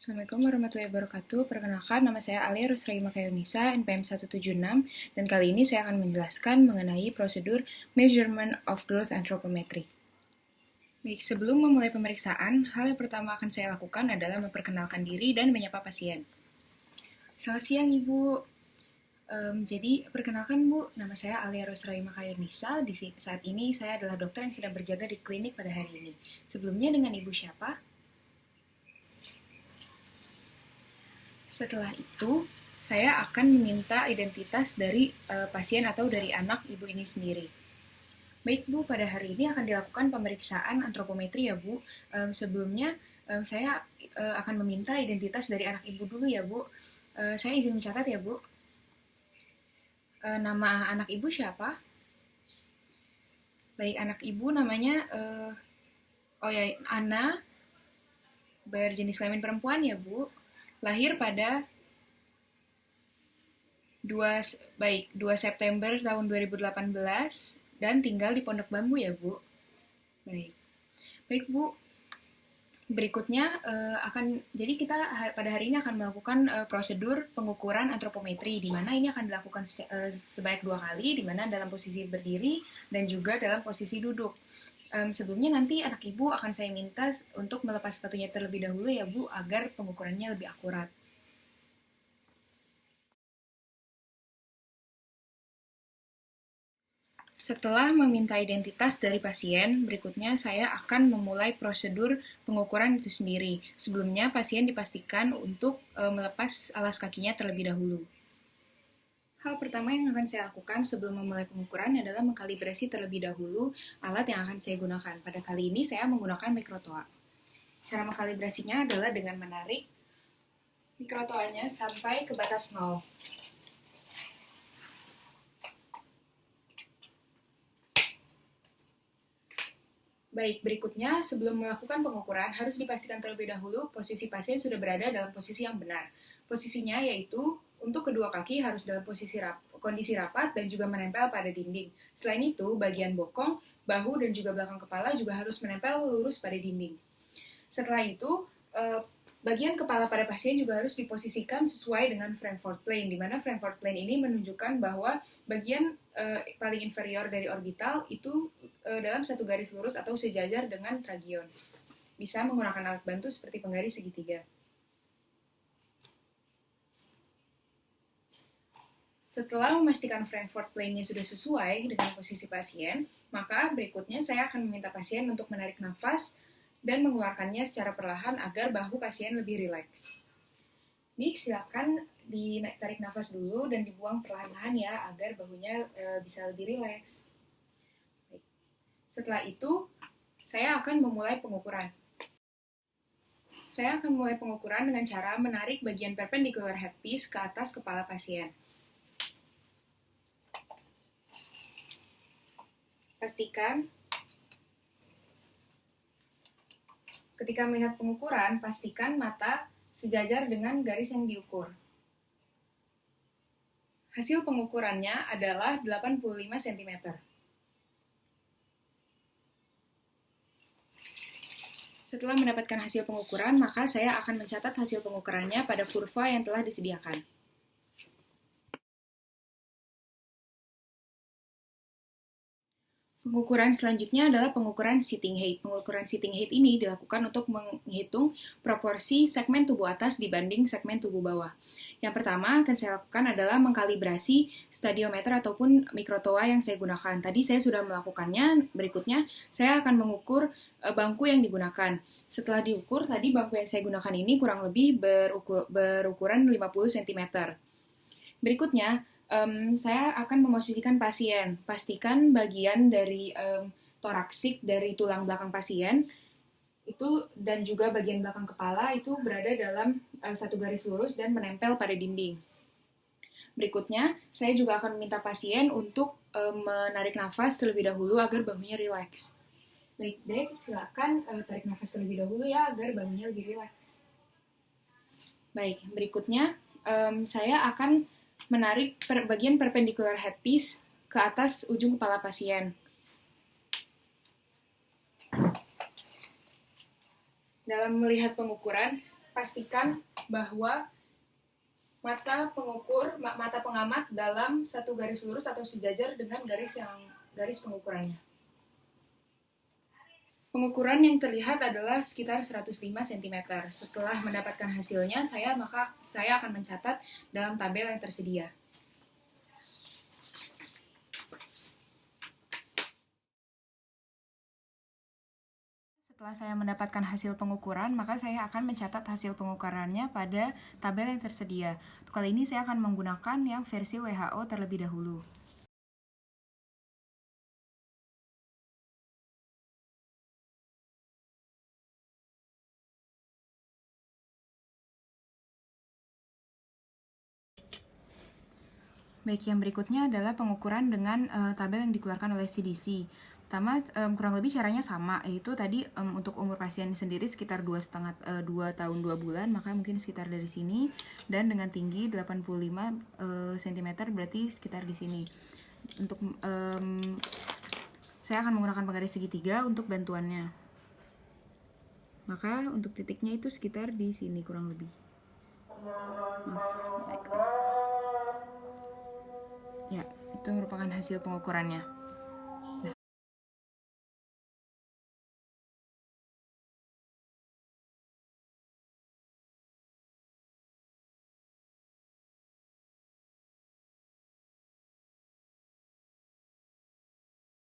Assalamualaikum warahmatullahi wabarakatuh. Perkenalkan, nama saya Alia Rusraima Kayunisa, NPM 176, dan kali ini saya akan menjelaskan mengenai prosedur Measurement of Growth Anthropometry. Baik, sebelum memulai pemeriksaan, hal yang pertama akan saya lakukan adalah memperkenalkan diri dan menyapa pasien. Selamat siang, Ibu. Jadi, perkenalkan Bu, nama saya Alia Rusraima Kayunisa. Saat ini saya adalah dokter yang sedang berjaga di klinik pada hari ini. Sebelumnya dengan Ibu siapa? Setelah itu, saya akan meminta identitas dari pasien atau dari anak ibu ini sendiri. Baik Bu, pada hari ini akan dilakukan pemeriksaan antropometri ya Bu. Sebelumnya, saya akan meminta identitas dari anak ibu dulu ya Bu. Saya izin mencatat ya Bu. Nama anak ibu siapa? Baik, anak ibu namanya, Ana, berjenis kelamin perempuan ya Bu. Lahir pada 2 September tahun 2018 dan tinggal di Pondok Bambu ya Bu. Baik Bu. Berikutnya jadi kita pada hari ini akan melakukan prosedur pengukuran antropometri, di mana ini akan dilakukan sebanyak 2 kali, di mana dalam posisi berdiri dan juga dalam posisi duduk. Sebelumnya nanti anak ibu akan saya minta untuk melepas sepatunya terlebih dahulu ya Bu, agar pengukurannya lebih akurat. Setelah meminta identitas dari pasien, berikutnya saya akan memulai prosedur pengukuran itu sendiri. Sebelumnya pasien dipastikan untuk melepas alas kakinya terlebih dahulu. Hal pertama yang akan saya lakukan sebelum memulai pengukuran adalah mengkalibrasi terlebih dahulu alat yang akan saya gunakan. Pada kali ini saya menggunakan mikrotoa. Cara mengkalibrasinya adalah dengan menarik mikrotoanya sampai ke batas 0. Baik, berikutnya sebelum melakukan pengukuran harus dipastikan terlebih dahulu posisi pasien sudah berada dalam posisi yang benar. Posisinya yaitu untuk kedua kaki harus dalam kondisi rapat dan juga menempel pada dinding. Selain itu, bagian bokong, bahu, dan juga belakang kepala juga harus menempel lurus pada dinding. Setelah itu, bagian kepala pada pasien juga harus diposisikan sesuai dengan Frankfurt Plane, di mana Frankfurt Plane ini menunjukkan bahwa bagian paling inferior dari orbital itu dalam satu garis lurus atau sejajar dengan tragion. Bisa menggunakan alat bantu seperti penggaris segitiga. Setelah memastikan Frankfurt Plane-nya sudah sesuai dengan posisi pasien, maka berikutnya saya akan meminta pasien untuk menarik nafas dan mengeluarkannya secara perlahan agar bahu pasien lebih rileks. Nih, silakan ditarik nafas dulu dan dibuang perlahan-lahan ya, agar bahunya bisa lebih rileks. Setelah itu, saya akan memulai pengukuran. Saya akan memulai pengukuran dengan cara menarik bagian perpendicular headpiece ke atas kepala pasien. Ketika melihat pengukuran, pastikan mata sejajar dengan garis yang diukur. Hasil pengukurannya adalah 85 cm. Setelah mendapatkan hasil pengukuran, maka saya akan mencatat hasil pengukurannya pada kurva yang telah disediakan. Pengukuran selanjutnya adalah pengukuran sitting height. Pengukuran sitting height ini dilakukan untuk menghitung proporsi segmen tubuh atas dibanding segmen tubuh bawah. Yang pertama akan saya lakukan adalah mengkalibrasi stadiometer ataupun mikrotoa yang saya gunakan. Tadi saya sudah melakukannya, berikutnya saya akan mengukur bangku yang digunakan. Setelah diukur, tadi bangku yang saya gunakan ini kurang lebih berukuran 50 cm. Berikutnya, saya akan memosisikan pasien. Pastikan bagian dari toraksik dari tulang belakang pasien itu dan juga bagian belakang kepala itu berada dalam satu garis lurus dan menempel pada dinding. Berikutnya, saya juga akan meminta pasien untuk menarik nafas terlebih dahulu agar bahunya rileks. Baik, Dek, silakan tarik nafas terlebih dahulu ya agar bahunya lebih rileks. Baik, berikutnya saya akan menarik bagian perpendicular headpiece ke atas ujung kepala pasien. Dalam melihat pengukuran, pastikan bahwa mata pengamat dalam satu garis lurus atau sejajar dengan garis pengukurannya. Pengukuran yang terlihat adalah sekitar 105 cm. Setelah mendapatkan hasilnya, saya akan mencatat dalam tabel yang tersedia. Setelah saya mendapatkan hasil pengukuran, maka saya akan mencatat hasil pengukurannya pada tabel yang tersedia. Kali ini saya akan menggunakan yang versi WHO terlebih dahulu. Baik, yang berikutnya adalah pengukuran dengan tabel yang dikeluarkan oleh CDC. Pertama, kurang lebih caranya sama, yaitu tadi untuk umur pasien sendiri sekitar 2 tahun 2 bulan, maka mungkin sekitar dari sini, dan dengan tinggi 85 cm berarti sekitar di sini. Untuk saya akan menggunakan penggaris segitiga untuk bantuannya. Maka untuk titiknya itu sekitar di sini kurang lebih. Ya, itu merupakan hasil pengukurannya.